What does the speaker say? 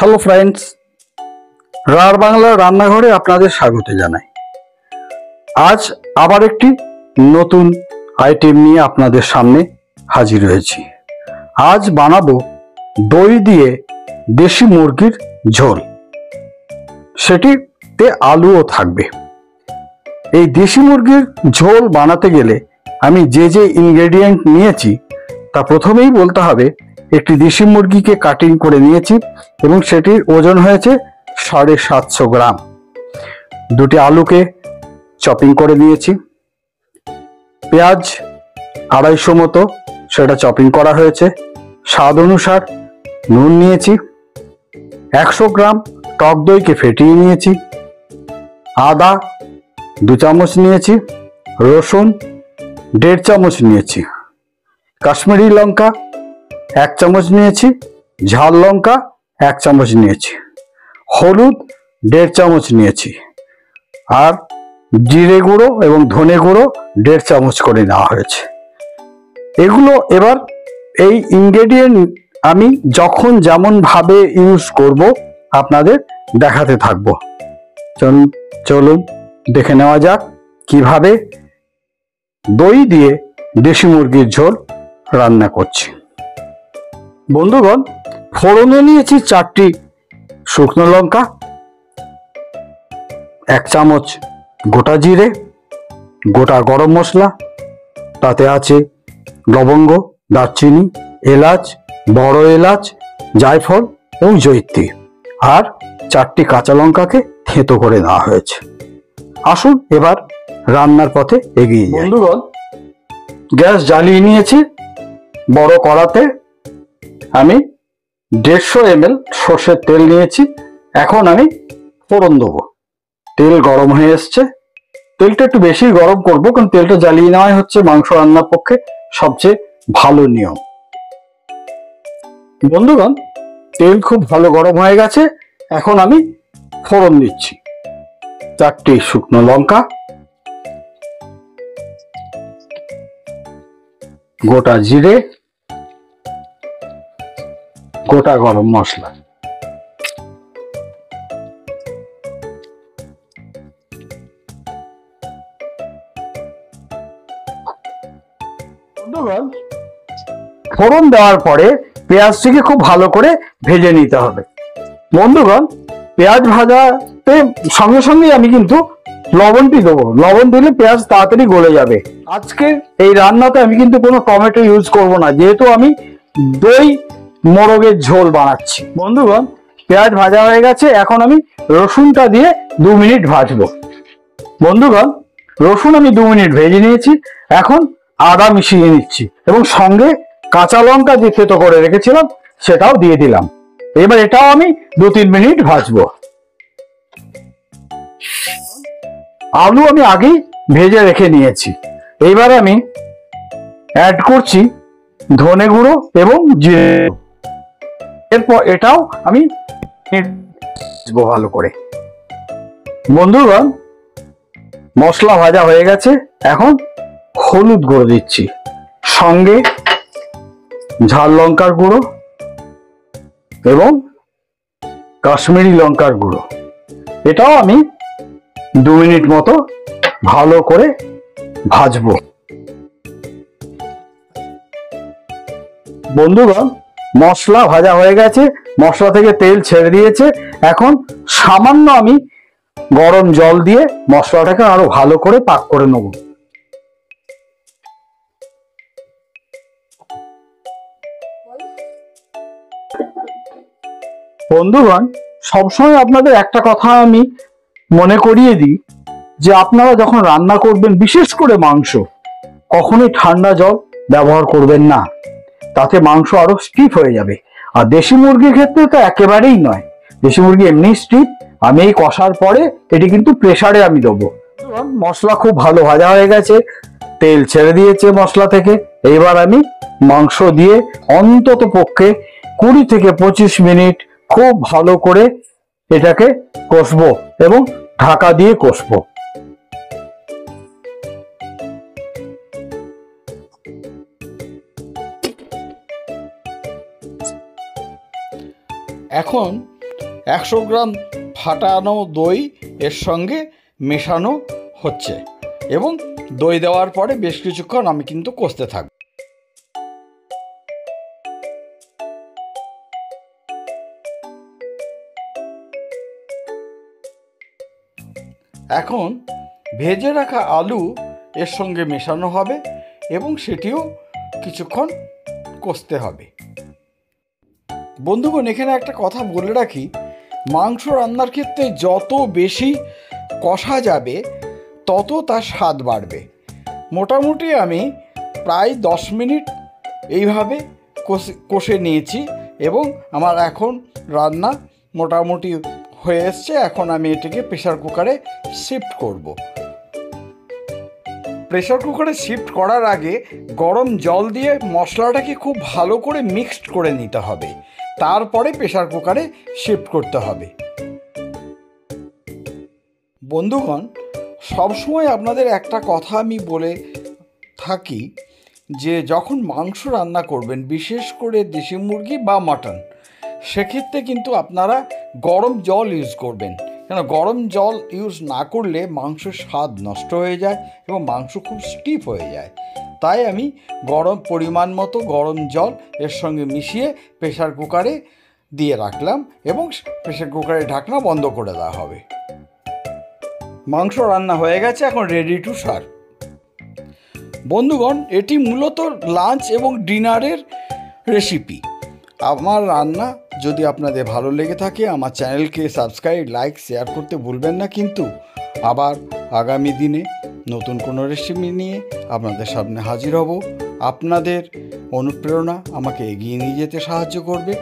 Hello friends, রার বাংলা রান্নাঘরে আপনাদের স্বাগত জানাই। আজ আবার একটি নতুন আইটেম নিয়ে আপনাদের সামনে হাজির হয়েছি। আজ বানাবো দই দিয়ে দেশি মুরগির ঝোল, সেটিতে আলুও থাকবে। এই দেশি মুরগির ঝোল বানাতে গেলে আমি যে যে ইনগ্রেডিয়েন্ট নিয়েছি তা প্রথমেই বলতে হবে। একটি দেশি মুরগিকে কাটিং করে নিয়েছি এবং সেটির ওজন হয়েছে 750 গ্রাম। দুটি আলুকে চপিং করে নিয়েছি। পেঁয়াজ 250 মতো, সেটা চপিং করা হয়েছে। স্বাদ অনুসার নুন নিয়েছি। 100 গ্রাম টক দইকে ফেটিয়ে নিয়েছি। আদা 2 চামচ নিয়েছি। রসুন 1.5 চামচ নিয়েছি। কাশ্মীরি লঙ্কা 1 চামচ নিয়েছি। ঝাল লঙ্কা 1 চামচ নিয়েছি। হলুদ 1.5 চামচ নিয়েছি। আর জিরে গুঁড়ো এবং ধনে গুঁড়ো 1.5 চামচ করে নেওয়া হয়েছে। এগুলো এবার এই ইনগ্রেডিয়েন্ট আমি যখন যেমন ভাবে ইউজ করব আপনাদের দেখাতে থাকবো। চলুন দেখে নেওয়া যাক কিভাবে দই দিয়ে দেশি মুরগির ঝোল রান্না করছি। বন্ধুগণ, ফোড়নে নিয়েছি 4টি শুকনো লঙ্কা, 1 চামচ গোটা জিরে, গোটা গরম মশলা, তাতে আছে লবঙ্গ, দারচিনি, এলাচ, বড় এলাচ, জায়ফল এবং জয়িত্রী, আর 4টি কাঁচা লঙ্কাকে থেঁতো করে নেওয়া হয়েছে। আসুন এবার রান্নার পথে এগিয়ে যাই। বন্ধুগণ, গ্যাস জ্বালিয়ে নিয়েছি। বড় কড়াতে আমি 150 ml সর্ষের তেল নিয়েছি। এখন আমি ফোড়ন দেবো। তেল গরম হয়ে এসছে। তেলটা একটু বেশি গরম করব, কারণ তেলটা জ্বালিয়ে নেওয়াই হচ্ছে মাংস রান্নার পক্ষে সবচেয়ে ভালো নিয়ম। বন্ধুগণ, তেল খুব ভালো গরম হয়ে গেছে। এখন আমি ফোড়ন দিচ্ছি। 4টি শুকনো লঙ্কা, গোটা জিরে, গোটা গরম মশলা, বন্ধুগণ, ফোড়ন দেওয়ার পরে পেঁয়াজটিকে খুব ভালো করে ভেজে নিতে হবে। বন্ধুগণ, পেঁয়াজ ভাজাতে সঙ্গে সঙ্গে আমি কিন্তু লবণটি দেবো। লবণ দিলে পেঁয়াজ তাড়াতাড়ি গলে যাবে। আজকে এই রান্নাতে আমি কিন্তু কোনো টমেটো ইউজ করব না, যেহেতু আমি দই মোরগের ঝোল বানাচ্ছি। বন্ধুগণ, পেঁয়াজ ভাজা হয়ে গেছে। এখন আমি রসুনটা দিয়ে 2 মিনিট ভাজবো। বন্ধুগণ, রসুন আমি 2 মিনিট ভেজে নিয়েছি। এখন আদা মিশিয়ে নিচ্ছি এবং সঙ্গে কাঁচা লঙ্কা যে থেতো করে রেখেছিলাম সেটাও দিয়ে দিলাম। এবার এটাও আমি 2-3 মিনিট ভাজবো। আলু আমি আগেই ভেজে রেখে নিয়েছি। এইবার আমি অ্যাড করছি ধনে গুঁড়ো এবং জিরে। এরপর এটাও আমি ভালো করে। বন্ধুগণ, মশলা ভাজা হয়ে গেছে। এখন হলুদ গুঁড়ো দিচ্ছি, সঙ্গে ঝাল লঙ্কার গুঁড়ো এবং কাশ্মীরি লঙ্কার গুঁড়ো। এটাও আমি 2 মিনিট মতো ভালো করে ভাজবো। বন্ধুগণ, মশলা ভাজা হয়ে গেছে। মশলা থেকে তেল ছেড়ে দিয়েছে। এখন সামান্য আমি গরম জল দিয়ে মশলাটাকে আরো ভালো করে পাক করে নেব। বন্ধুগণ, সবসময় আপনাদের একটা কথা আমি মনে করিয়ে দিই যে আপনারা যখন রান্না করবেন, বিশেষ করে মাংস, কখনোই ঠান্ডা জল ব্যবহার করবেন না। তাতে মাংস আরো স্টিফ হয়ে যাবে। আর দেশি মুরগির ক্ষেত্রে তো একেবারেই নয়। দেশি মুরগি এমনি স্টিফ। আমি এই কষার পরে এটি কিন্তু প্রেসারে আমি দেবো। মশলা খুব ভালো ভাজা হয়ে গেছে, তেল ছেড়ে দিয়েছে মশলা থেকে। এইবার আমি মাংস দিয়ে অন্তত পক্ষে 20 থেকে 25 মিনিট খুব ভালো করে এটাকে কষবো এবং ঢাকা দিয়ে কষবো। এখন 100 গ্রাম ফাটানো দই এর সঙ্গে মেশানো হচ্ছে এবং দই দেওয়ার পরে বেশ কিছুক্ষণ আমি কিন্তু কষতে থাকব। এখন ভেজে রাখা আলু এর সঙ্গে মেশানো হবে এবং সেটিও কিছুক্ষণ কষতে হবে। বন্ধুগণ, এখানে একটা কথা বলে রাখি, মাংস রান্নার ক্ষেত্রে যত বেশি কষা যাবে তত তার স্বাদ বাড়বে। মোটামুটি আমি প্রায় 10 মিনিট এইভাবে কষে নিয়েছি এবং আমার এখন রান্না মোটামুটি হয়ে এসছে। এখন আমি এটিকে প্রেসার কুকারে শিফট করব। প্রেসার কুকারে শিফট করার আগে গরম জল দিয়ে মশলাটাকে খুব ভালো করে মিক্সড করে নিতে হবে, তারপরে প্রেসার কুকারে শিফট করতে হবে। বন্ধুগণ, সবসময় আপনাদের একটা কথা আমি বলে থাকি যে যখন মাংস রান্না করবেন, বিশেষ করে দেশি মুরগি বা মাটন, সেক্ষেত্রে কিন্তু আপনারা গরম জল ইউজ করবেন, কেন গরম জল ইউজ না করলে মাংসের স্বাদ নষ্ট হয়ে যায় এবং মাংস খুব স্টিফ হয়ে যায়। তাই আমি পরিমাণ মতো গরম জল এর সঙ্গে মিশিয়ে প্রেসার কুকারে দিয়ে রাখলাম এবং প্রেসার কুকারের ঢাকনা বন্ধ করে দেওয়া হবে। মাংস রান্না হয়ে গেছে, এখন রেডি টু সার্ভ। বন্ধুগণ, এটি মূলত লাঞ্চ এবং ডিনারের রেসিপি। আমার রান্না যদি আপনাদের ভালো লেগে থাকে আমার চ্যানেলকে সাবস্ক্রাইব, লাইক, শেয়ার করতে ভুলবেন না। কিন্তু আবার আগামী দিনে নতুন কোনো রেসিপি নিয়ে আপনাদের সামনে হাজির হব। আপনাদের অনুপ্রেরণা আমাকে এগিয়ে নিয়ে যেতে সাহায্য করবে।